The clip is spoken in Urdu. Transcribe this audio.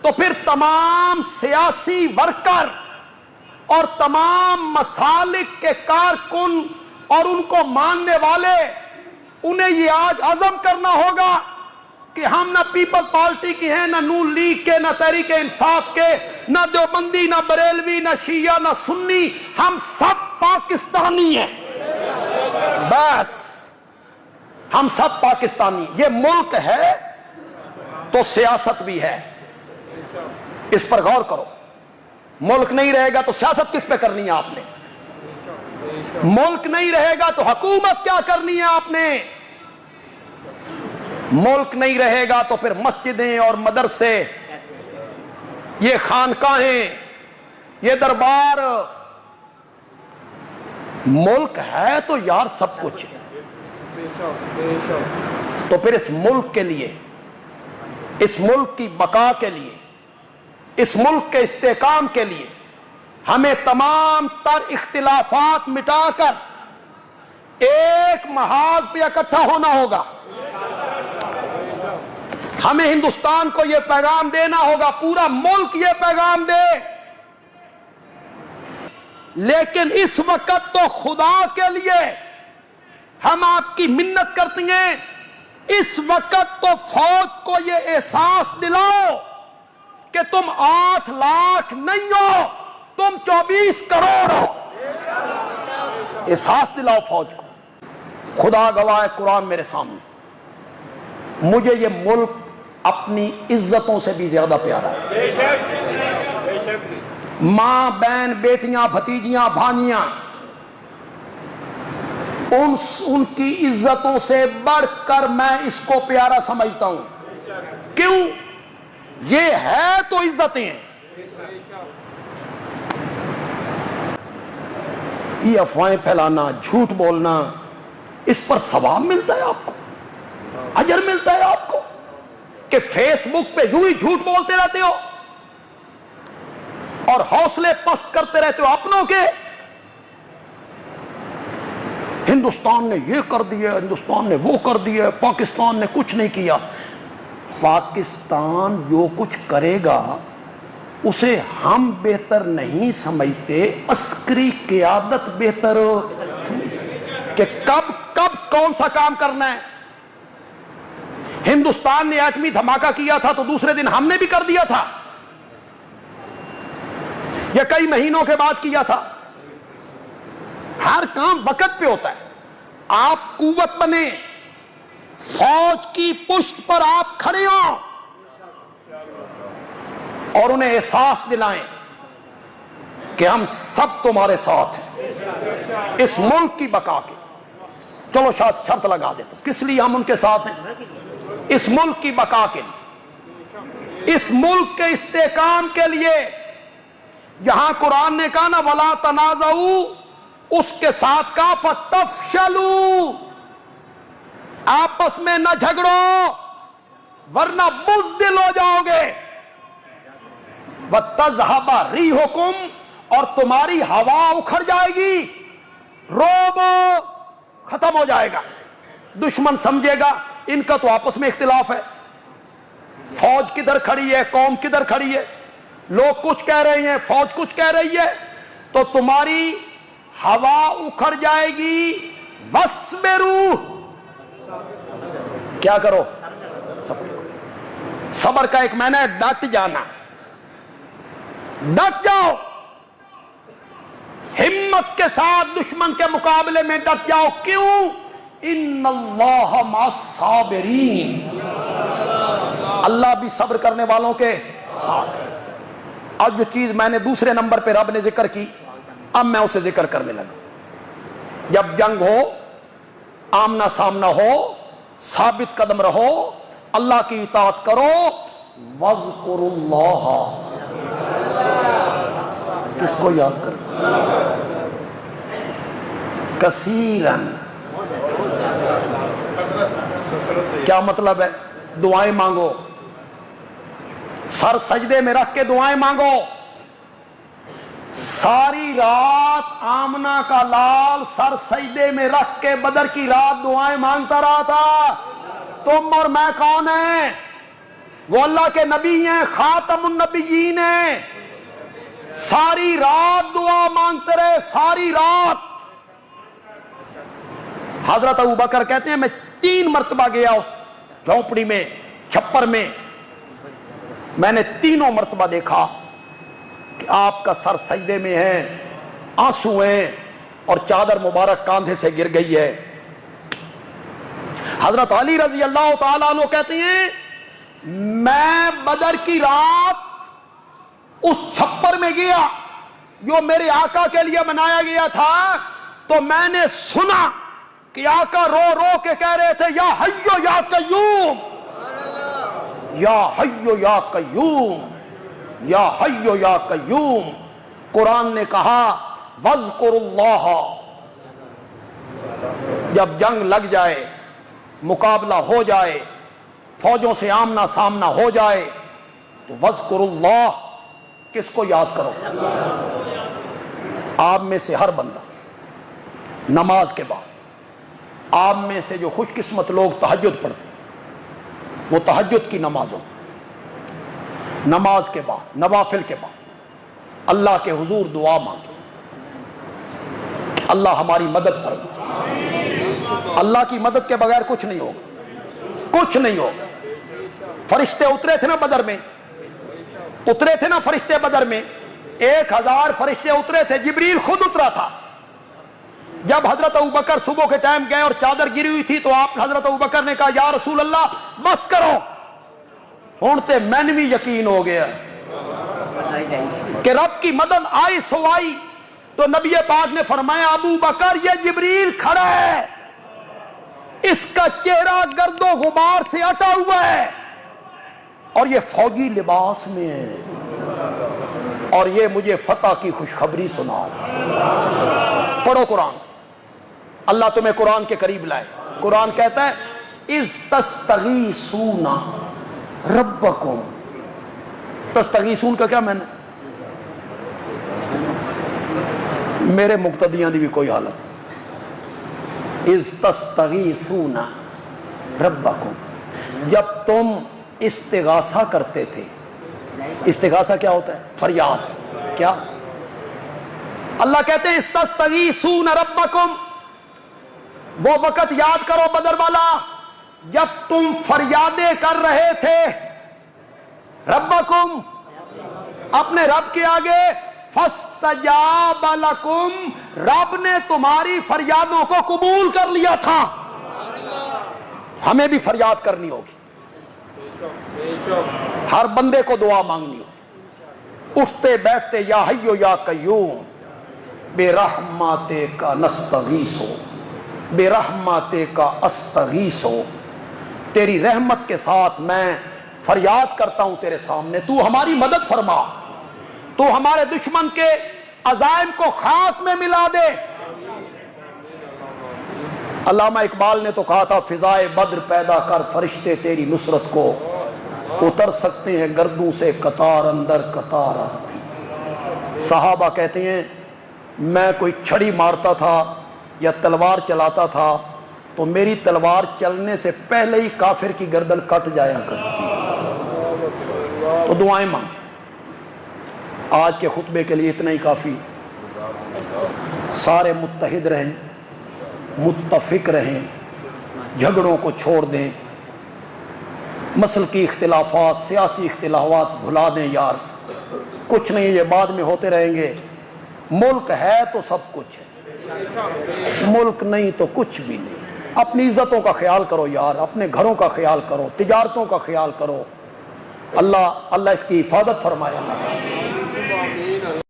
تو پھر تمام سیاسی ورکر اور تمام مسالک کے کارکن اور ان کو ماننے والے، انہیں یہ آج عزم کرنا ہوگا کہ ہم نہ پیپل پارٹی کی ہیں، نہ نون لیگ کے، نہ تحریک انصاف کے، نہ دیوبندی، نہ بریلوی، نہ شیعہ، نہ سنی، ہم سب پاکستانی ہیں۔ بس ہم سب پاکستانی، یہ ملک ہے تو سیاست بھی ہے، اس پر غور کرو۔ ملک نہیں رہے گا تو سیاست کس پہ کرنی ہے آپ نے؟ ملک نہیں رہے گا تو حکومت کیا کرنی ہے آپ نے؟ ملک نہیں رہے گا تو پھر مسجدیں اور مدرسے، یہ خانقاہیں، یہ دربار، ملک ہے تو یار سب کچھ ہے۔ تو پھر اس ملک کے لیے، اس ملک کی بقا کے لیے، اس ملک کے استحکام کے لیے ہمیں تمام تر اختلافات مٹا کر ایک محاذ پہ اکٹھا ہونا ہوگا۔ ہمیں ہندوستان کو یہ پیغام دینا ہوگا، پورا ملک یہ پیغام دے، لیکن اس وقت تو خدا کے لیے ہم آپ کی منت کرتے ہیں، اس وقت تو فوج کو یہ احساس دلاؤ کہ تم 8 لاکھ نہیں ہو، تم 24 کروڑ ہو۔ احساس دلاؤ فوج کو۔ خدا گواہ ہے، قرآن میرے سامنے، مجھے یہ ملک اپنی عزتوں سے بھی زیادہ پیارا ہے۔ ماں، بہن، بیٹیاں، بھتیجیاں، بھانجیاں، ان کی عزتوں سے بڑھ کر میں اس کو پیارا سمجھتا ہوں۔ کیوں؟ یہ ہے تو عزتیں ہیں۔ یہ افواہیں پھیلانا، جھوٹ بولنا، اس پر ثواب ملتا ہے آپ کو، اجر ملتا ہے آپ کو، کہ فیس بک پہ یوں ہی جھوٹ بولتے رہتے ہو اور حوصلے پست کرتے رہتے ہو اپنوں کے۔ ہندوستان نے یہ کر دیا، ہندوستان نے وہ کر دیا، پاکستان نے کچھ نہیں کیا۔ پاکستان جو کچھ کرے گا اسے ہم بہتر نہیں سمجھتے، عسکری قیادت بہتر سمجھتے کہ کب کون سا کام کرنا ہے۔ ہندوستان نے ایٹمی دھماکہ کیا تھا تو دوسرے دن ہم نے بھی کر دیا تھا، یا کئی مہینوں کے بعد کیا تھا۔ ہر کام وقت پہ ہوتا ہے۔ آپ قوت بنے، فوج کی پشت پر آپ کھڑے ہوں اور انہیں احساس دلائیں کہ ہم سب تمہارے ساتھ ہیں اس ملک کی بقا کے۔ چلو شرط لگا دیتا ہوں، کس لیے ہم ان کے ساتھ ہیں؟ اس ملک کی بقا کے لیے، اس ملک کے استحکام کے لیے۔ یہاں قرآن نے کہا نا وَلَا تَنَازَعُوا، اس کے ساتھ کہا فَتَفْشَلُوا، آپس میں نہ جھگڑو ورنہ بزدل ہو جاؤ گے، وَتَذْهَبَ رِيحُكُمْ، اور تمہاری ہوا اکھڑ جائے گی، روب ختم ہو جائے گا۔ دشمن سمجھے گا ان کا تو آپس میں اختلاف ہے، فوج کدھر کھڑی ہے، قوم کدھر کھڑی ہے، لوگ کچھ کہہ رہے ہیں، فوج کچھ کہہ رہی ہے، تو تمہاری ہوا اکھڑ جائے گی۔ وَاصْبِرُوا، کیا کرو؟ صبر کرو۔ صبر کا ایک معنی ہے ڈٹ جانا، ڈٹ جاؤ، ہمت کے ساتھ دشمن کے مقابلے میں ڈٹ جاؤ۔ کیوں؟ ان اللہ مع الصابرین، اللہ بھی صبر کرنے والوں کے ساتھ۔ اب جو چیز میں نے دوسرے نمبر پہ رب نے ذکر کی، اب میں اسے ذکر کرنے لگا۔ جب جنگ ہو، آمنا سامنا ہو، ثابت قدم رہو، اللہ کی اطاعت کرو۔ وَاذْكُرُوا اللَّهَ، کس کو یاد کرو؟ کثیراً۔ کیا مطلب ہے؟ دعائیں مانگو، سر سجدے میں رکھ کے دعائیں مانگو۔ ساری رات آمنہ کا لال سر سجدے میں رکھ کے بدر کی رات دعائیں مانگتا رہا تھا۔ تم اور میں کون ہیں؟ وہ اللہ کے نبی ہیں، خاتم النبیین ہیں، ساری رات دعا مانگتے رہے، ساری رات۔ حضرت ابوبکر کہتے ہیں میں 3 مرتبہ گیا اس جھونپڑی میں، چھپر میں نے تینوں مرتبہ دیکھا کہ آپ کا سر سجدے میں ہے، آنسو ہیں، اور چادر مبارک کاندھے سے گر گئی ہے۔ حضرت علی رضی اللہ تعالیٰ عنہ کہتے ہیں میں بدر کی رات اس چھپر میں گیا جو میرے آقا کے لیے بنایا گیا تھا، تو میں نے سنا کہ آقا رو رو کے کہہ رہے تھے یا حیو یا قیوم، یا حیو یا قیوم، یا حیو یا قیوم۔ قرآن نے کہا وَاذْكُرُوا اللَّهَ، جب جنگ لگ جائے، مقابلہ ہو جائے، فوجوں سے آمنا سامنا ہو جائے، تو وَاذْكُرُوا اللَّهَ، کس کو یاد کرو؟ آپ میں سے ہر بندہ نماز کے بعد، آپ میں سے جو خوش قسمت لوگ تہجد پڑھتے وہ تہجد کی نمازوں، نماز کے بعد، نوافل کے بعد اللہ کے حضور دعا مانگے، اللہ ہماری مدد فرمائے۔ اللہ کی مدد کے بغیر کچھ نہیں ہوگا، کچھ نہیں ہوگا۔ فرشتے اترے تھے نا بدر میں، اترے تھے نا فرشتے بدر میں، 1000 فرشتے اترے تھے، جبریل خود اترا تھا۔ جب حضرت ابوبکر صبح کے ٹائم گئے اور چادر گری ہوئی تھی تو آپ حضرت ابوبکر نے کہا یا رسول اللہ بس کرو، ہون تے مین بھی یقین ہو گیا کہ رب کی مدد آئی سو آئی۔ تو نبی پاک نے فرمایا ابو بکر یہ جبریل کھڑا ہے، اس کا چہرہ گرد و غبار سے اٹا ہوا ہے اور یہ فوجی لباس میں ہے اور یہ مجھے فتح کی خوشخبری سنا رہا۔ پڑھو قرآن، اللہ تمہیں قرآن کے قریب لائے۔ قرآن کہتا ہے اذ تستغیثون ربکم، تستغیثون کا کیا معنی؟ میرے مقتدیاں دی بھی کوئی حالت، اذ تستغیثون ربکم، جب تم استغاثہ کرتے تھے۔ استغاثہ کیا ہوتا ہے؟ فریاد۔ کیا؟ اللہ کہتے ہیں استغیثون ربکم، وہ وقت یاد کرو بدر والا جب تم فریادیں کر رہے تھے ربکم، اپنے رب کے آگے، فاستجاب لکم، رب نے تمہاری فریادوں کو قبول کر لیا تھا۔ ہمیں بھی فریاد کرنی ہوگی، ہر بندے کو دعا مانگنی ہوگی، اٹھتے بیٹھتے یا حیو یا قیوم برحمتک نستغیث، برحمتک استغیث، تیری رحمت کے ساتھ میں فریاد کرتا ہوں تیرے سامنے، تو ہماری مدد فرما، تو ہمارے دشمن کے عزائم کو خاک میں ملا دے۔ علامہ اقبال نے تو کہا تھا فضائے بدر پیدا کر فرشتے تیری نصرت کو اتر سکتے ہیں گردوں سے قطار اندر قطار اب بھی۔ صحابہ کہتے ہیں میں کوئی چھڑی مارتا تھا یا تلوار چلاتا تھا تو میری تلوار چلنے سے پہلے ہی کافر کی گردن کٹ جایا کرتی۔ تو دعائیں مانگ۔ آج کے خطبے کے لیے اتنا ہی کافی۔ سارے متحد رہیں، متفق رہیں، جھگڑوں کو چھوڑ دیں، مسلکی اختلافات، سیاسی اختلافات بھلا دیں یار، کچھ نہیں، یہ بعد میں ہوتے رہیں گے۔ ملک ہے تو سب کچھ ہے، ملک نہیں تو کچھ بھی نہیں۔ اپنی عزتوں کا خیال کرو یار، اپنے گھروں کا خیال کرو، تجارتوں کا خیال کرو۔ اللہ اس کی حفاظت فرمائے اللہ تعالیٰ۔